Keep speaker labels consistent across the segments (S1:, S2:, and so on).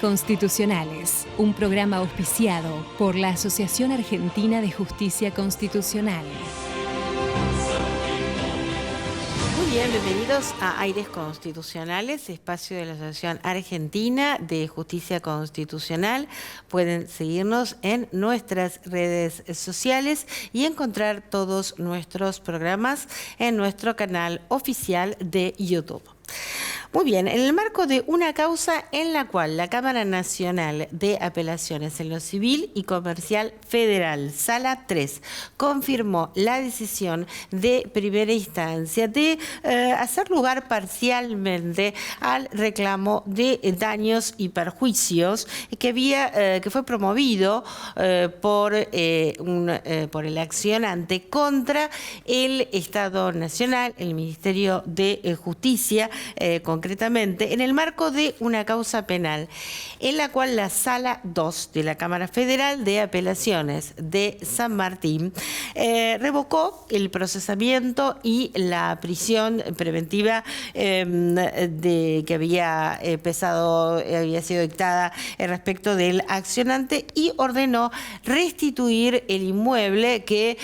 S1: Constitucionales, un programa auspiciado por la Asociación Argentina de Justicia Constitucional.
S2: Muy bien, bienvenidos a Aires Constitucionales, espacio de la Asociación Argentina de Justicia Constitucional. Pueden seguirnos en nuestras redes sociales y encontrar todos nuestros programas en nuestro canal oficial de YouTube. Muy bien, en el marco de una causa en la cual la Cámara Nacional de Apelaciones en lo Civil y Comercial Federal, Sala 3, confirmó la decisión de primera instancia de hacer lugar parcialmente al reclamo de daños y perjuicios que fue promovido por el accionante contra el Estado Nacional, el Ministerio de Justicia, concretamente, en el marco de una causa penal en la cual la Sala 2 de la Cámara Federal de Apelaciones de San Martín revocó el procesamiento y la prisión preventiva que había sido dictada respecto del accionante y ordenó restituir el inmueble que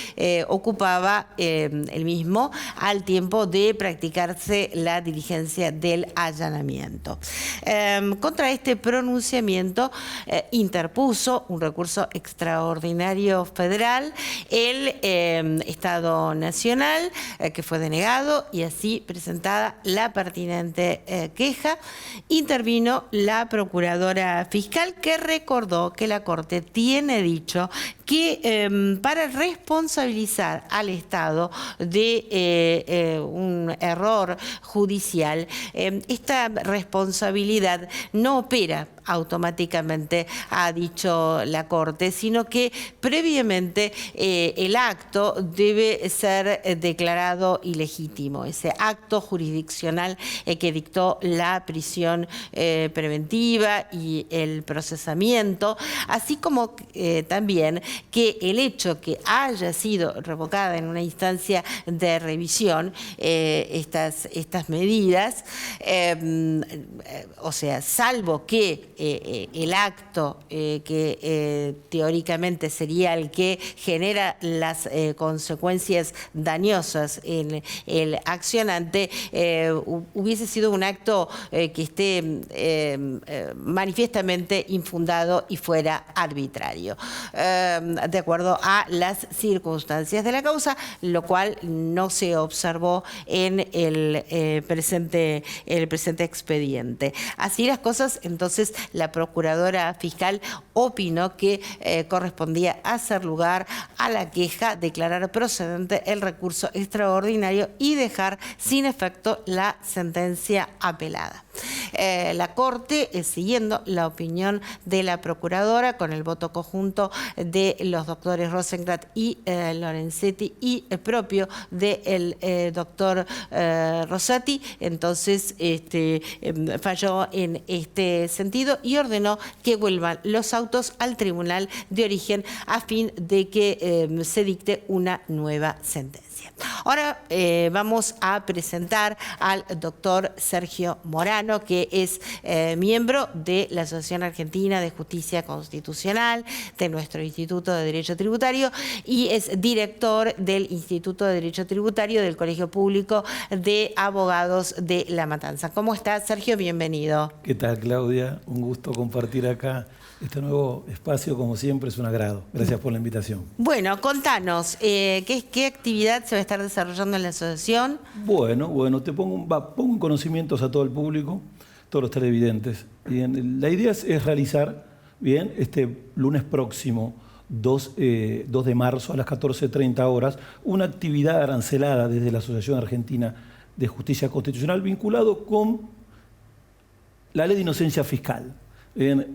S2: ocupaba el mismo al tiempo de practicarse la diligencia del allanamiento. Contra este pronunciamiento interpuso un recurso extraordinario federal el Estado Nacional, que fue denegado, y así presentada la pertinente queja, intervino la Procuradora Fiscal, que recordó que la Corte tiene dicho que para responsabilizar al Estado de un error judicial, esta responsabilidad no opera automáticamente, ha dicho la Corte, sino que previamente el acto debe ser declarado ilegítimo, ese acto jurisdiccional que dictó la prisión preventiva y el procesamiento, así como también que el hecho que haya sido revocada en una instancia de revisión estas medidas, o sea, salvo que el acto que teóricamente sería el que genera las consecuencias dañosas en el accionante, hubiese sido un acto que esté manifiestamente infundado y fuera arbitrario, de acuerdo a las circunstancias de la causa, lo cual no se observó en el presente expediente. Así las cosas, entonces la Procuradora Fiscal opinó que correspondía hacer lugar a la queja, declarar procedente el recurso extraordinario y dejar sin efecto la sentencia apelada. La Corte, siguiendo la opinión de la Procuradora, con el voto conjunto de los doctores Rosenblatt y Lorenzetti y el propio del doctor Rosati, entonces falló en este sentido y ordenó que vuelvan los autos al tribunal de origen a fin de que se dicte una nueva sentencia. Ahora vamos a presentar al doctor Sergio Morano, que es miembro de la Asociación Argentina de Justicia Constitucional, de nuestro Instituto de Derecho Tributario, y es director del Instituto de Derecho Tributario del Colegio Público de Abogados de La Matanza. ¿Cómo estás, Sergio? Bienvenido.
S3: ¿Qué tal, Claudia? Un gusto compartir acá este nuevo espacio, como siempre, es un agrado. Gracias por la invitación.
S2: Bueno, contanos, ¿qué actividad se va a estar desarrollando en la asociación?
S3: Bueno, te pongo en conocimientos a todo el público, todos los televidentes. Bien, la idea es realizar, bien, este lunes próximo, 2 de marzo a las 14:30 horas, una actividad arancelada desde la Asociación Argentina de Justicia Constitucional vinculado con la ley de inocencia fiscal. Bien,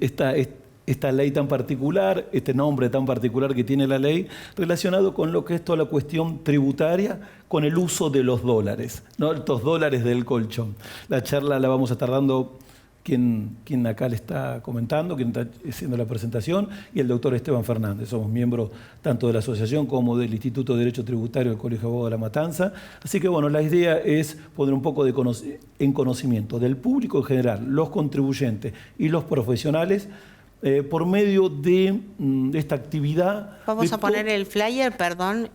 S3: esta ley tan particular, este nombre tan particular que tiene la ley, relacionado con lo que es toda la cuestión tributaria, con el uso de los dólares, ¿no? Estos dólares del colchón. La charla la vamos a estar dando quien acá le está comentando, quien está haciendo la presentación, y el doctor Esteban Fernández. Somos miembros tanto de la asociación como del Instituto de Derecho Tributario del Colegio de Abogados de La Matanza. Así que bueno, la idea es poner un poco en conocimiento del público en general, los contribuyentes y los profesionales, por medio de esta actividad.
S2: Vamos a poner el flyer, perdón,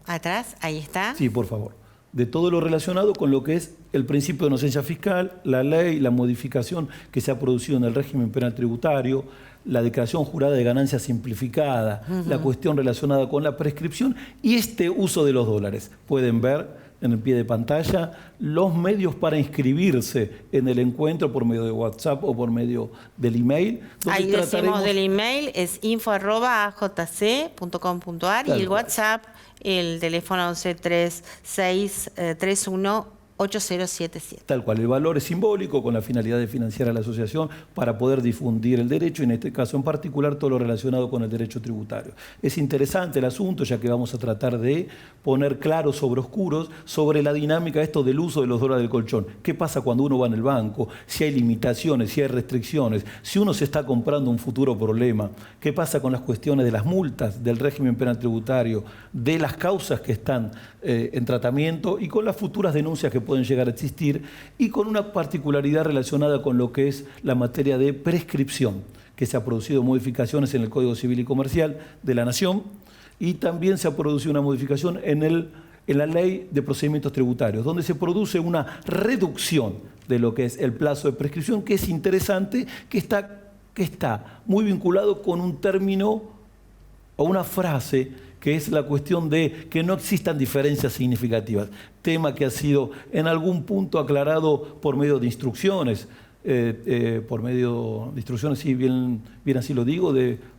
S2: atrás, ahí está.
S3: Sí, por favor. De todo lo relacionado con lo que es el principio de inocencia fiscal, la ley, la modificación que se ha producido en el régimen penal tributario, la declaración jurada de ganancia simplificada, la cuestión relacionada con la prescripción y este uso de los dólares. Pueden ver en el pie de pantalla los medios para inscribirse en el encuentro por medio de WhatsApp o por medio del email.
S2: Ahí decimos del email, es info@ajc.com.ar y el WhatsApp, el teléfono 1136318077.
S3: Tal cual, el valor es simbólico con la finalidad de financiar a la asociación para poder difundir el derecho y en este caso en particular todo lo relacionado con el derecho tributario. Es interesante el asunto ya que vamos a tratar de poner claros sobre oscuros sobre la dinámica esto del uso de los dólares del colchón. ¿Qué pasa cuando uno va en el banco? Si hay limitaciones, si hay restricciones, si uno se está comprando un futuro problema. ¿Qué pasa con las cuestiones de las multas, del régimen penal tributario, de las causas que están en tratamiento y con las futuras denuncias que pueden llegar a existir y con una particularidad relacionada con lo que es la materia de prescripción, que se ha producido modificaciones en el Código Civil y Comercial de la Nación y también se ha producido una modificación en la Ley de Procedimientos Tributarios, donde se produce una reducción de lo que es el plazo de prescripción, que es interesante, que está muy vinculado con un término o una frase que es la cuestión de que no existan diferencias significativas, tema que ha sido en algún punto aclarado por medio de instrucciones, sí, bien así lo digo,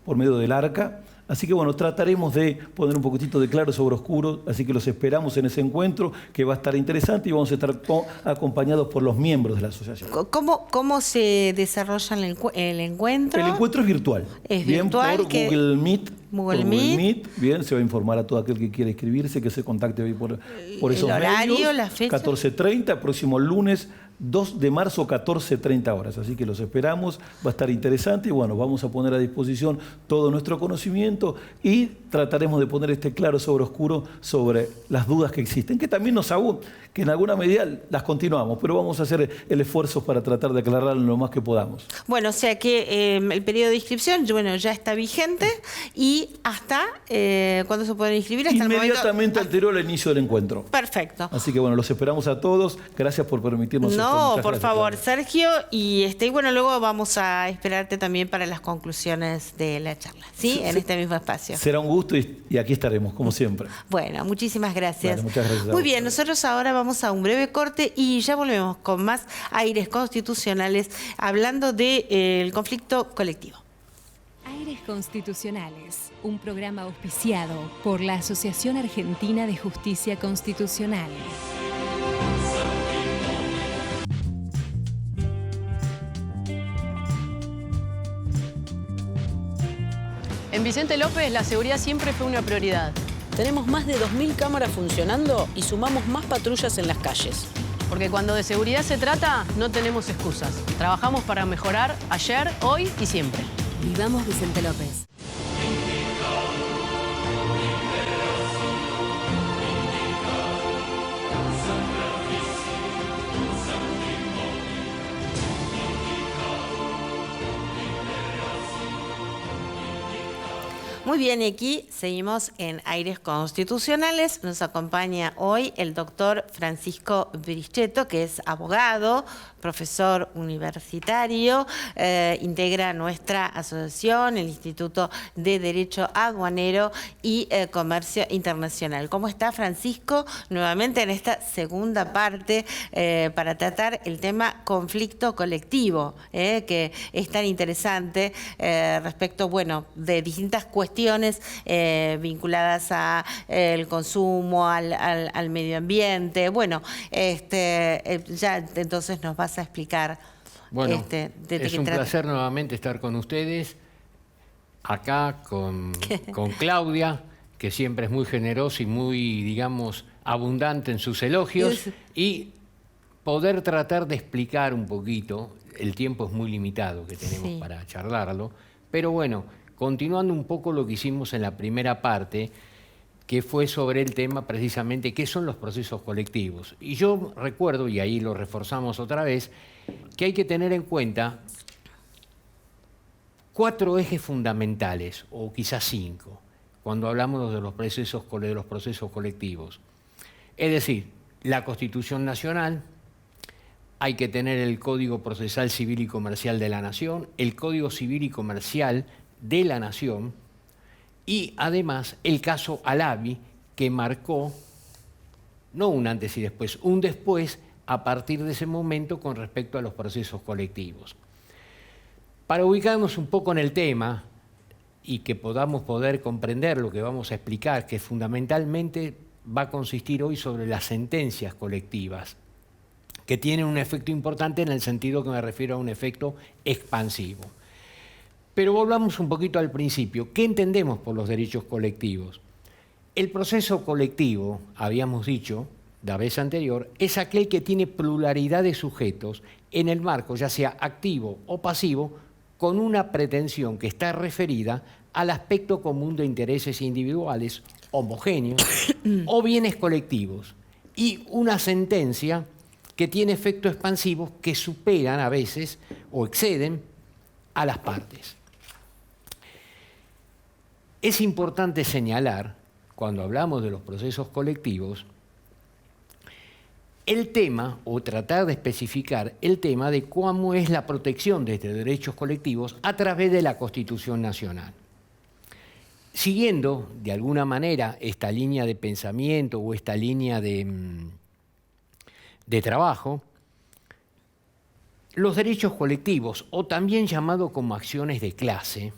S3: por medio del ARCA. Así que bueno, trataremos de poner un poquitito de claro sobre oscuro, así que los esperamos en ese encuentro, que va a estar interesante y vamos a estar acompañados por los miembros de la asociación.
S2: ¿Cómo se desarrolla el encuentro?
S3: El encuentro es virtual.
S2: Es
S3: bien,
S2: virtual.
S3: Por Google Meet.
S2: Google Meet.
S3: Bien, se va a informar a todo aquel que quiera inscribirse, que se contacte hoy por esos
S2: el horario,
S3: medios.
S2: la fecha.
S3: 14:30, próximo lunes 2 de marzo, 14:30 horas. Así que los esperamos, va a estar interesante y bueno, vamos a poner a disposición todo nuestro conocimiento y trataremos de poner este claro sobre oscuro sobre las dudas que existen, que también nos abundan, que en alguna medida las continuamos, pero vamos a hacer el esfuerzo para tratar de aclararlo lo más que podamos.
S2: Bueno, o sea que el periodo de inscripción, bueno, ya está vigente y hasta, ¿cuándo se pueden inscribir? Hasta
S3: inmediatamente anterior al inicio del encuentro.
S2: Perfecto.
S3: Así que bueno, los esperamos a todos. Gracias por permitirnos esto.
S2: No,
S3: Muchas
S2: por
S3: gracias,
S2: favor,
S3: Claudia.
S2: Sergio. Y bueno, luego vamos a esperarte también para las conclusiones de la charla, ¿sí? En este mismo espacio.
S3: Será un gusto y aquí estaremos, como siempre.
S2: Bueno, muchísimas gracias.
S3: Bueno, muchas gracias a
S2: Muy
S3: vos.
S2: bien, nosotros ahora vamos a un breve corte y ya volvemos con más aires constitucionales hablando del conflicto colectivo.
S1: Aires Constitucionales, un programa auspiciado por la Asociación Argentina de Justicia Constitucional.
S4: En Vicente López la seguridad siempre fue una prioridad.
S5: Tenemos más de 2.000 cámaras funcionando y sumamos más patrullas en las calles.
S4: Porque cuando de seguridad se trata, no tenemos excusas. Trabajamos para mejorar ayer, hoy y siempre.
S1: Vivamos Vicente López.
S2: Muy bien, aquí seguimos en Aires Constitucionales. Nos acompaña hoy el doctor Francisco Brischetto, que es abogado, profesor universitario, integra nuestra asociación, el Instituto de Derecho Aduanero y Comercio Internacional. ¿Cómo está, Francisco? Nuevamente en esta segunda parte para tratar el tema conflicto colectivo, que es tan interesante respecto, bueno, de distintas cuestiones vinculadas a el consumo, al medio ambiente. Bueno, ya entonces nos vas a explicar.
S6: Bueno, es un placer nuevamente estar con ustedes, acá con Claudia, que siempre es muy generosa y muy, digamos, abundante en sus elogios, y poder tratar de explicar un poquito, el tiempo es muy limitado que tenemos
S2: Sí.
S6: para charlarlo, pero bueno, continuando un poco lo que hicimos en la primera parte, que fue sobre el tema precisamente qué son los procesos colectivos. Y yo recuerdo, y ahí lo reforzamos otra vez, que hay que tener en cuenta 4 ejes fundamentales, o quizás 5, cuando hablamos de los procesos colectivos. Es decir, la Constitución Nacional, hay que tener el Código Procesal Civil y Comercial de la Nación, el Código Civil y Comercial de la Nación y además el caso Alavi, que marcó no un antes y después, un después a partir de ese momento con respecto a los procesos colectivos. Para ubicarnos un poco en el tema y que podamos comprender lo que vamos a explicar, que fundamentalmente va a consistir hoy sobre las sentencias colectivas, que tienen un efecto importante en el sentido que me refiero a un efecto expansivo. Pero volvamos un poquito al principio. ¿Qué entendemos por los derechos colectivos? El proceso colectivo, habíamos dicho la vez anterior, es aquel que tiene pluralidad de sujetos en el marco, ya sea activo o pasivo, con una pretensión que está referida al aspecto común de intereses individuales homogéneos o bienes colectivos, y una sentencia que tiene efectos expansivos que superan a veces o exceden a las partes. Es importante señalar, cuando hablamos de los procesos colectivos, el tema, o tratar de especificar el tema de cómo es la protección de estos derechos colectivos a través de la Constitución Nacional. Siguiendo, de alguna manera, esta línea de pensamiento o esta línea de trabajo, los derechos colectivos, o también llamados como acciones de clase,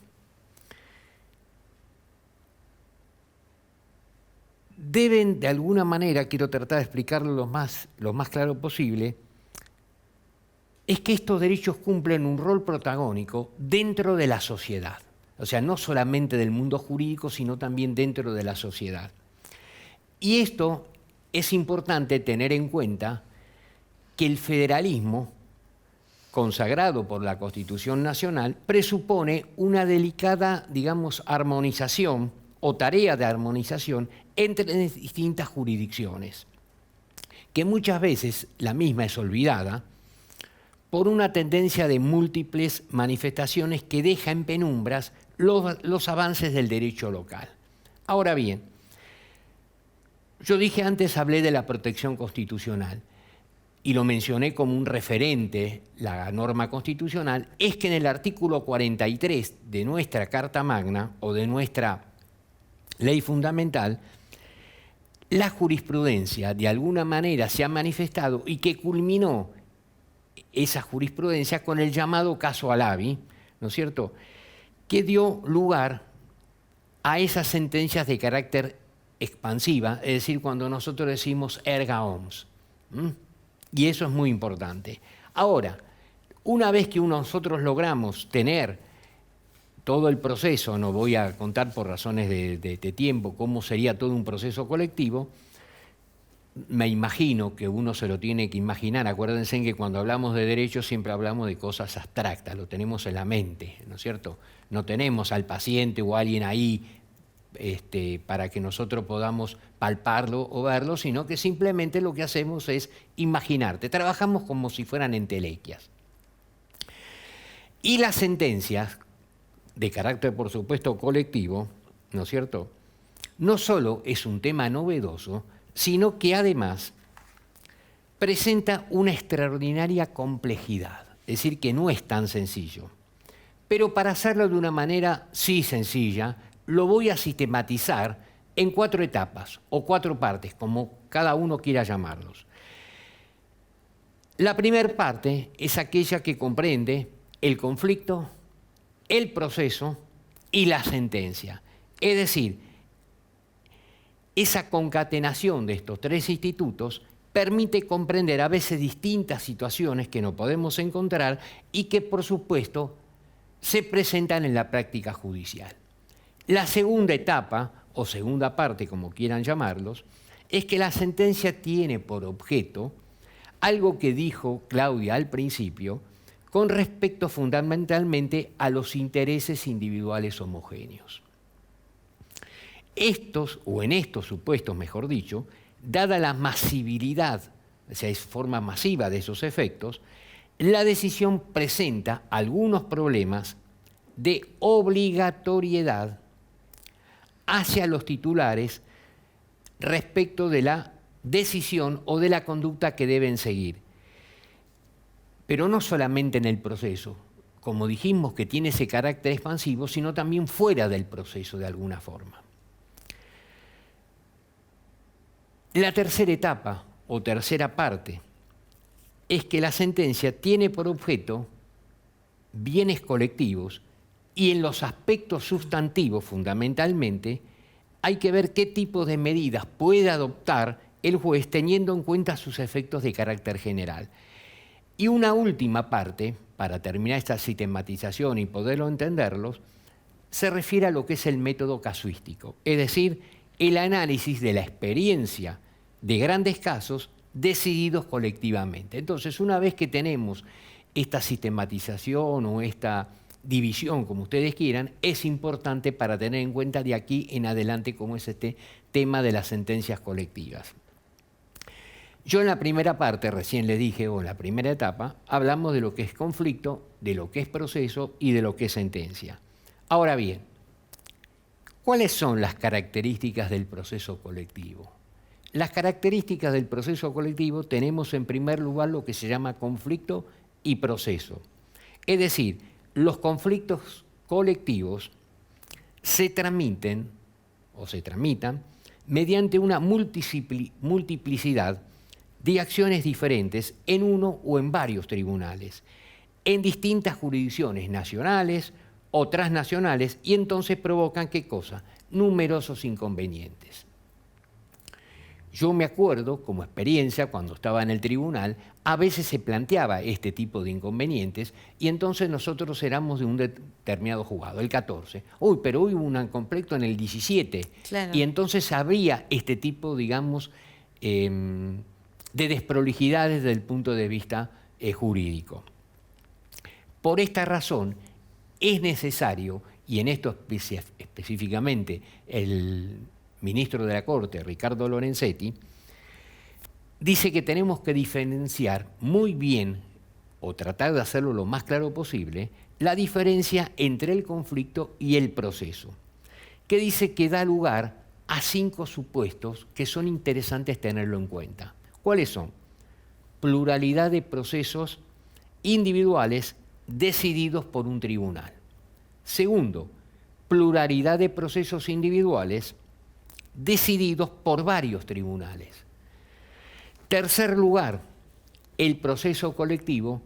S6: deben, de alguna manera, quiero tratar de explicarlo lo más claro posible, es que estos derechos cumplen un rol protagónico dentro de la sociedad. O sea, no solamente del mundo jurídico, sino también dentro de la sociedad. Y esto es importante tener en cuenta que el federalismo, consagrado por la Constitución Nacional, presupone una delicada, digamos, armonización o tarea de armonización entre distintas jurisdicciones, que muchas veces la misma es olvidada por una tendencia de múltiples manifestaciones que deja en penumbras los avances del derecho local. Ahora bien, yo dije antes, hablé de la protección constitucional y lo mencioné como un referente, la norma constitucional, es que en el artículo 43 de nuestra Carta Magna o de nuestra ley fundamental, la jurisprudencia de alguna manera se ha manifestado y que culminó esa jurisprudencia con el llamado caso Alavi, ¿no es cierto?, que dio lugar a esas sentencias de carácter expansiva, es decir, cuando nosotros decimos erga omnes. Y eso es muy importante. Ahora, una vez que nosotros logramos tener todo el proceso, no voy a contar por razones de tiempo cómo sería todo un proceso colectivo, me imagino que uno se lo tiene que imaginar. Acuérdense que cuando hablamos de derechos siempre hablamos de cosas abstractas, lo tenemos en la mente, ¿no es cierto? No tenemos al paciente o a alguien ahí para que nosotros podamos palparlo o verlo, sino que simplemente lo que hacemos es imaginarte. Trabajamos como si fueran entelequias. Y las sentencias, de carácter, por supuesto, colectivo, ¿no es cierto?, no solo es un tema novedoso, sino que además presenta una extraordinaria complejidad, es decir, que no es tan sencillo. Pero para hacerlo de una manera sí sencilla, lo voy a sistematizar en 4 etapas o 4 partes, como cada uno quiera llamarlos. La primera parte es aquella que comprende el conflicto, el proceso y la sentencia. Es decir, esa concatenación de estos 3 institutos permite comprender a veces distintas situaciones que no podemos encontrar y que, por supuesto, se presentan en la práctica judicial. La segunda etapa, o segunda parte, como quieran llamarlos, es que la sentencia tiene por objeto algo que dijo Claudia al principio con respecto fundamentalmente a los intereses individuales homogéneos. Estos, o en estos supuestos, mejor dicho, dada la masividad, o sea, es forma masiva de esos efectos, la decisión presenta algunos problemas de obligatoriedad hacia los titulares respecto de la decisión o de la conducta que deben seguir. Pero no solamente en el proceso, como dijimos que tiene ese carácter expansivo, sino también fuera del proceso de alguna forma. La tercera etapa o tercera parte es que la sentencia tiene por objeto bienes colectivos y en los aspectos sustantivos fundamentalmente hay que ver qué tipo de medidas puede adoptar el juez teniendo en cuenta sus efectos de carácter general. Y una última parte, para terminar esta sistematización y poderlo entenderlos, se refiere a lo que es el método casuístico, es decir, el análisis de la experiencia de grandes casos decididos colectivamente. Entonces, una vez que tenemos esta sistematización o esta división, como ustedes quieran, es importante para tener en cuenta de aquí en adelante cómo es este tema de las sentencias colectivas. Yo en la primera parte, recién les dije, o en la primera etapa, hablamos de lo que es conflicto, de lo que es proceso y de lo que es sentencia. Ahora bien, ¿cuáles son las características del proceso colectivo? Las características del proceso colectivo tenemos en primer lugar lo que se llama conflicto y proceso. Es decir, los conflictos colectivos se tramitan mediante una multiplicidad de acciones diferentes en uno o en varios tribunales, en distintas jurisdicciones nacionales o transnacionales, y entonces provocan, ¿qué cosa? Numerosos inconvenientes. Yo me acuerdo, como experiencia, cuando estaba en el tribunal, a veces se planteaba este tipo de inconvenientes y entonces nosotros éramos de un determinado juzgado, el 14. Uy, pero hubo un conflicto en el 17.
S2: Claro.
S6: Y entonces habría este tipo, digamos, de desprolijidades desde el punto de vista jurídico. Por esta razón es necesario, y en esto específicamente el ministro de la Corte, Ricardo Lorenzetti, dice que tenemos que diferenciar muy bien, o tratar de hacerlo lo más claro posible, la diferencia entre el conflicto y el proceso, que dice que da lugar a 5 supuestos que son interesantes tenerlo en cuenta. ¿Cuáles son? Pluralidad de procesos individuales decididos por un tribunal. Segundo, pluralidad de procesos individuales decididos por varios tribunales. Tercer lugar, el proceso colectivo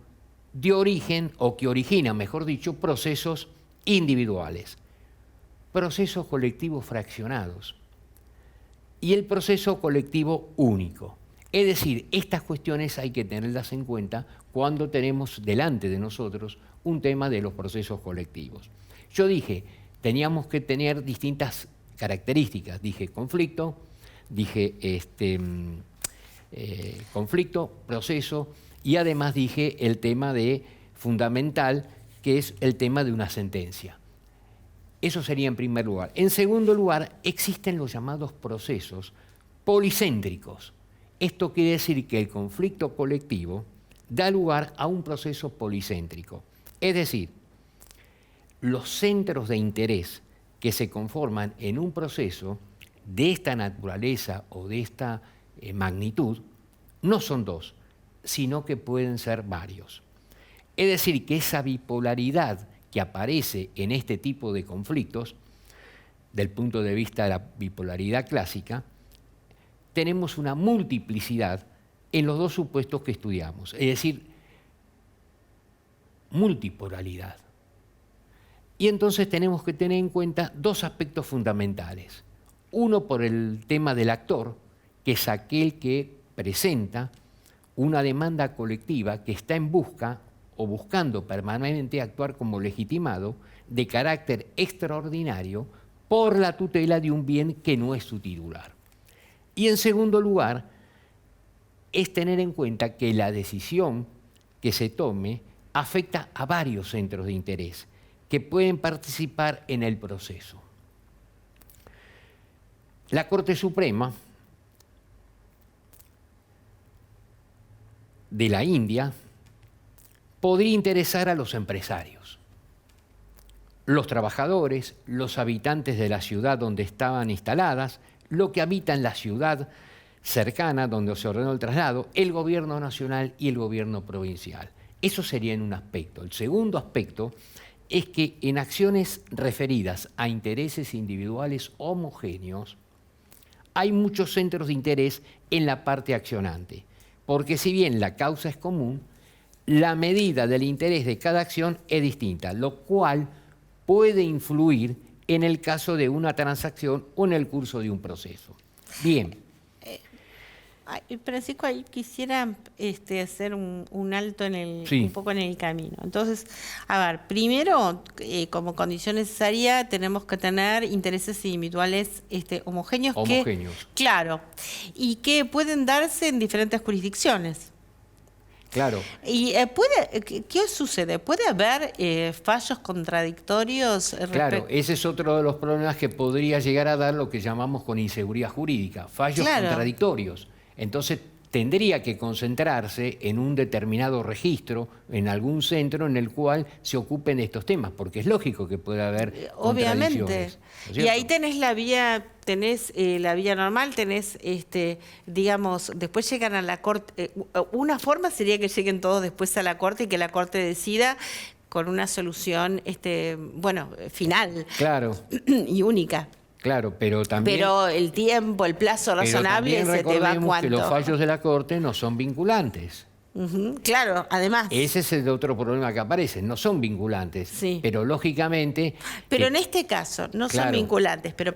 S6: de origen, o que origina, mejor dicho, procesos individuales. Procesos colectivos fraccionados. Y el proceso colectivo único. Es decir, estas cuestiones hay que tenerlas en cuenta cuando tenemos delante de nosotros un tema de los procesos colectivos. Yo dije, teníamos que tener distintas características. Dije conflicto, dije conflicto, proceso, y además dije el tema de fundamental, que es el tema de una sentencia. Eso sería en primer lugar. En segundo lugar, existen los llamados procesos policéntricos. Esto quiere decir que el conflicto colectivo da lugar a un proceso policéntrico. Es decir, los centros de interés que se conforman en un proceso de esta naturaleza o de esta magnitud no son 2, sino que pueden ser varios. Es decir, que esa bipolaridad que aparece en este tipo de conflictos, del punto de vista de la bipolaridad clásica, tenemos una multiplicidad en los 2 supuestos que estudiamos, es decir, multipolaridad. Y entonces tenemos que tener en cuenta 2 aspectos fundamentales. Uno por el tema del actor, que es aquel que presenta una demanda colectiva que está en busca o buscando permanentemente actuar como legitimado de carácter extraordinario por la tutela de un bien que no es su titular. Y en segundo lugar, es tener en cuenta que la decisión que se tome afecta a varios centros de interés que pueden participar en el proceso. La Corte Suprema de la India podría interesar a los empresarios, los trabajadores, los habitantes de la ciudad donde estaban instaladas, lo que habita en la ciudad cercana donde se ordenó el traslado, el gobierno nacional y el gobierno provincial. Eso sería en un aspecto. El segundo aspecto es que en acciones referidas a intereses individuales homogéneos, hay muchos centros de interés en la parte accionante, porque si bien la causa es común, la medida del interés de cada acción es distinta, lo cual puede influir en el caso de una transacción o en el curso de un proceso. Bien.
S2: Francisco, ahí quisiera hacer un alto un poco en el camino. Entonces, a ver, primero, como condición necesaria, tenemos que tener intereses individuales homogéneos. Claro, y que pueden darse en diferentes jurisdicciones.
S6: Claro.
S2: ¿Y qué sucede? ¿Puede haber fallos contradictorios?
S6: Claro, ese es otro de los problemas que podría llegar a dar lo que llamamos con inseguridad jurídica, fallos contradictorios. Entonces tendría que concentrarse en un determinado registro, en algún centro en el cual se ocupen estos temas, porque es lógico que pueda haber
S2: obviamente. Y ahí tenés la vía normal, tenés, digamos, después llegan a la Corte. Una forma sería que lleguen todos después a la Corte y que la Corte decida con una solución, final.
S6: Claro.
S2: Y única.
S6: Claro, pero también...
S2: Pero el tiempo, el plazo razonable se te va cuánto.
S6: Que los fallos de la Corte no son vinculantes.
S2: Claro, además.
S6: Ese es el otro problema que aparece, no son vinculantes, pero lógicamente...
S2: Pero en este caso, no son vinculantes, pero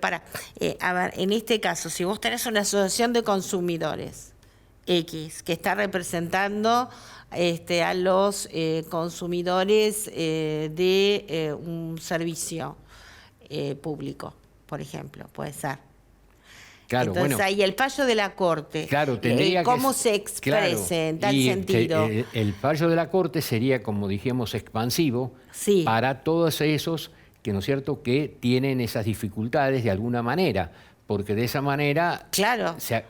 S2: a ver, en este caso, si vos tenés una asociación de consumidores X que está representando a los consumidores de un servicio público, por ejemplo, puede ser.
S6: Claro,
S2: entonces ahí el fallo de la Corte, cómo se exprese en tal sentido.
S6: El fallo de la Corte sería, como dijimos, expansivo para todos esos que, ¿no es cierto?, que tienen esas dificultades de alguna manera, porque de esa manera,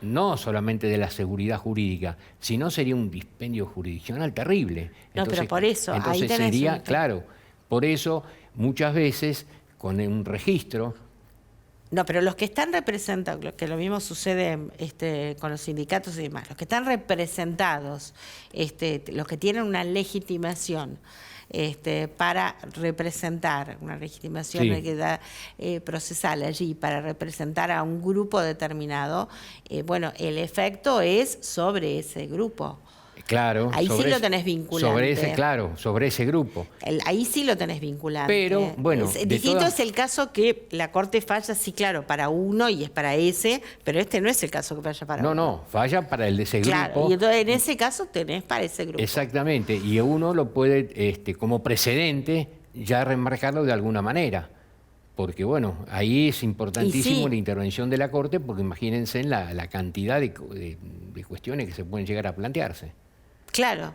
S6: no solamente de la seguridad jurídica, sino sería un dispendio jurisdiccional terrible.
S2: Entonces, pero por eso,
S6: entonces
S2: ahí
S6: sería, por eso muchas veces con un registro.
S2: No, pero los que están representados, que lo mismo sucede con los sindicatos y demás, los que están representados, los que tienen una legitimación para representar, una legitimación procesal allí, para representar a un grupo determinado, el efecto es sobre ese grupo.
S6: Claro.
S2: Ahí sí lo tenés vinculante.
S6: Sobre ese grupo.
S2: Ahí sí lo tenés vinculante.
S6: Pero, bueno...
S2: Distinto es el caso que la Corte falla, para uno y es para ese, pero no es el caso que falla para uno.
S6: No, falla para el de ese grupo.
S2: Y entonces en ese caso tenés para ese grupo.
S6: Exactamente, y uno lo puede, como precedente, ya remarcarlo de alguna manera. Porque, ahí es importantísimo la intervención de la Corte, porque imagínense la cantidad de cuestiones que se pueden llegar a plantearse.
S2: Claro.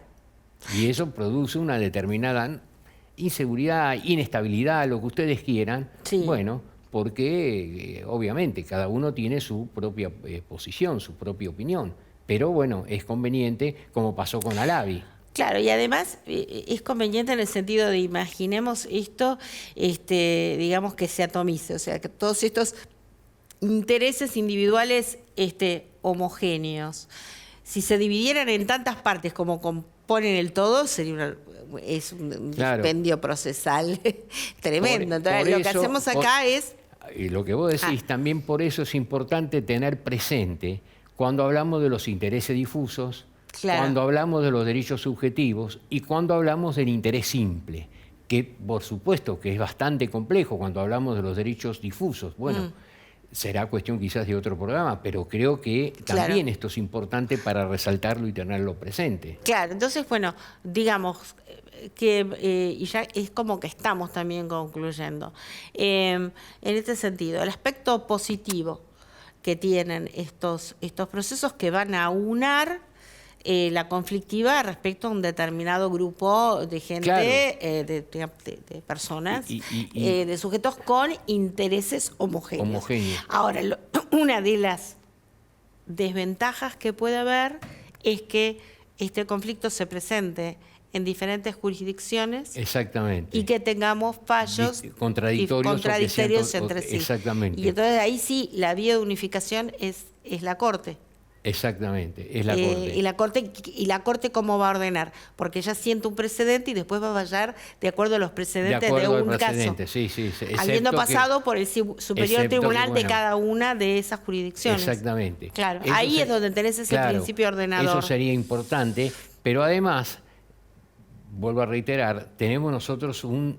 S6: Y eso produce una determinada inseguridad, inestabilidad, lo que ustedes quieran. Porque obviamente cada uno tiene su propia posición, su propia opinión. Pero es conveniente, como pasó con Alavi.
S2: Claro, y además es conveniente en el sentido de, imaginemos esto, digamos que se atomice, o sea, que todos estos intereses individuales homogéneos, si se dividieran en tantas partes como componen el todo, sería un dispendio procesal tremendo. Entonces, lo que hacemos acá es...
S6: Y lo que vos decís, también por eso es importante tener presente, cuando hablamos de los intereses difusos, cuando hablamos de los derechos subjetivos y cuando hablamos del interés simple, que por supuesto que es bastante complejo cuando hablamos de los derechos difusos. Será cuestión quizás de otro programa, pero creo que también esto es importante para resaltarlo y tenerlo presente.
S2: Claro, entonces, digamos que, y ya es como que estamos también concluyendo, en este sentido, el aspecto positivo que tienen estos procesos que van a aunar la conflictiva respecto a un determinado grupo de gente,
S6: Claro.
S2: de personas,
S6: Y-
S2: de sujetos con intereses homogéneos.
S6: Homogéneos.
S2: Ahora, una de las desventajas que puede haber es que este conflicto se presente en diferentes jurisdicciones
S6: Exactamente.
S2: y que tengamos fallos
S6: contradictorios o que
S2: entre sí.
S6: Exactamente.
S2: Y entonces ahí sí, la vía de unificación es la Corte.
S6: Exactamente, es la Corte.
S2: Y la Corte cómo va a ordenar, porque ella siente un precedente y después va a fallar de acuerdo a los precedentes de,
S6: acuerdo al
S2: un
S6: precedente,
S2: caso,
S6: sí, excepto
S2: habiendo
S6: que-
S2: pasado por el superior
S6: excepto
S2: tribunal
S6: que,
S2: de
S6: bueno,
S2: cada una de esas jurisdicciones.
S6: Exactamente.
S2: Claro,
S6: Eso
S2: ahí es donde tenés ese
S6: claro,
S2: principio ordenador.
S6: Eso sería importante, pero además, vuelvo a reiterar, tenemos nosotros un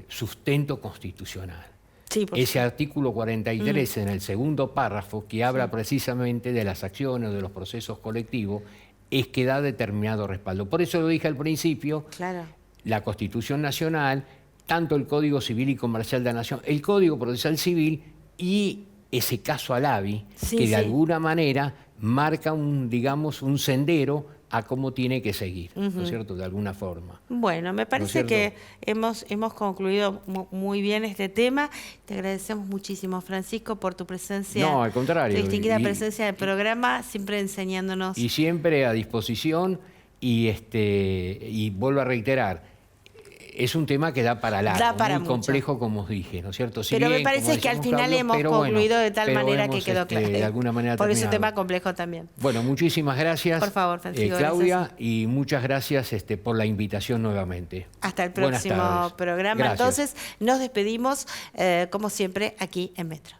S6: sustento constitucional.
S2: Sí, por
S6: Ese artículo 43 en el segundo párrafo que habla precisamente de las acciones, de los procesos colectivos, es que da determinado respaldo. Por eso lo dije al principio,
S2: Claro.
S6: la Constitución Nacional, tanto el Código Civil y Comercial de la Nación, el Código Procesal Civil y ese caso Alavi,
S2: Sí,
S6: que de
S2: sí.
S6: alguna manera marca un sendero a cómo tiene que seguir, ¿no es cierto?, de alguna forma.
S2: Bueno, me parece
S6: es
S2: que
S6: cierto?
S2: hemos concluido muy bien este tema. Te agradecemos muchísimo, Francisco, por tu presencia.
S6: No, al contrario.
S2: Tu distinguida
S6: Y-
S2: presencia en el programa, siempre enseñándonos.
S6: Y siempre a disposición y vuelvo a reiterar, es un tema que da para largo,
S2: Da para
S6: muy
S2: mucho.
S6: complejo como os dije, ¿no es cierto? Si
S2: Pero me
S6: bien, como
S2: parece que al
S6: decíamos,
S2: final
S6: Claudio,
S2: hemos
S6: pero bueno,
S2: concluido de tal
S6: pero
S2: manera que
S6: hemos,
S2: quedó claro.
S6: de alguna manera
S2: Por ese
S6: terminado.
S2: tema complejo también.
S6: Bueno, muchísimas gracias.
S2: Por favor, Francisco,
S6: Claudia,
S2: gracias.
S6: y muchas gracias por la invitación nuevamente.
S2: Hasta el
S6: Buenas
S2: próximo
S6: tardes.
S2: programa.
S6: Gracias.
S2: Entonces, nos despedimos, como siempre, aquí en Metro.